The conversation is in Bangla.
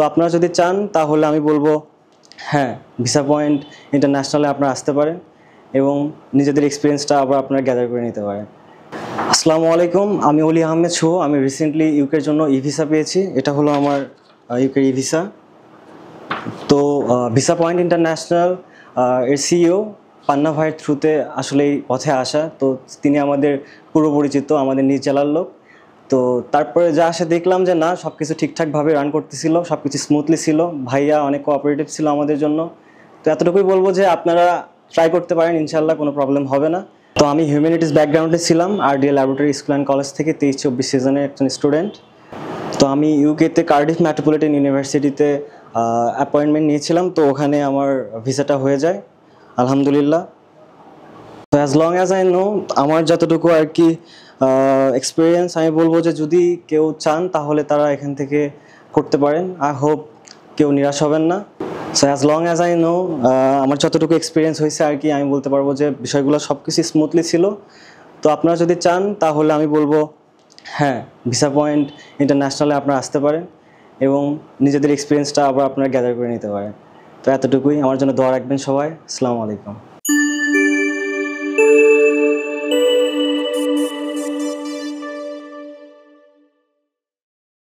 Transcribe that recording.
তো আপনারা যদি চান তাহলে আমি বলবো হ্যাঁ, ভিসা পয়েন্ট ইন্টারন্যাশনালে আপনারা আসতে পারেন এবং নিজেদের এক্সপিরিয়েন্সটা আবার আপনারা গ্যাদার করে নিতে পারেন। আসসালামু আলাইকুম, আমি অলি আহমেদ শুভ। আমি রিসেন্টলি ইউকের জন্য ই ভিসা পেয়েছি। এটা হলো আমার ইউকের ই ভিসা। তো ভিসা পয়েন্ট ইন্টারন্যাশনাল এর সিইও পান্না ভাইয়ের থ্রুতে আসলে এই পথে আসা। তো তিনি আমাদের পূর্ব পরিচিত, আমাদের নিজ জেলার লোক। তো তারপরে যা আসে দেখলাম যে না, সব কিছু ঠিকঠাকভাবে রান করতেছিল, সব কিছু স্মুথলি ছিল। ভাইয়া অনেক কোঅপারেটিভ ছিল আমাদের জন্য। তো এতটুকুই বলবো যে আপনারা ট্রাই করতে পারেন, ইনশাল্লাহ কোনো প্রবলেম হবে না। তো আমি হিউম্যানিটিস ব্যাকগ্রাউন্ডে ছিলাম, RDL laboratory school and college থেকে 23-24 সিজনের একজন স্টুডেন্ট। তো আমি ইউকেতে কার্ডিফ মেট্রোপলিটন ইউনিভার্সিটিতে অ্যাপয়েন্টমেন্ট নিয়েছিলাম। তো ওখানে আমার ভিসাটা হয়ে যায় আলহামদুলিল্লাহ। তো as long as I know, আমার যতটুকু আর কি এক্সপিরিয়েন্স, আমি বলবো যে যদি কেউ চান তাহলে তারা এখান থেকে করতে পারেন। আই হোপ কেউ নিরাশ হবেন না। So as long as I know, আমার যতটুকু এক্সপিরিয়েন্স হয়েছে আর কি, আমি বলতে পারবো যে বিষয়গুলো সব কিছু স্মুথলি ছিল। তো আপনারা যদি চান তাহলে আমি বলবো হ্যাঁ, ভিসা পয়েন্ট ইন্টারন্যাশনালে আপনারা আসতে পারেন এবং নিজেদের এক্সপিরিয়েন্সটা আবার আপনারা গ্যাদার করে নিতে পারেন। তো এতটুকুই, আমার জন্য দোয়া রাখবেন সবাই। আসসালামু আলাইকুম।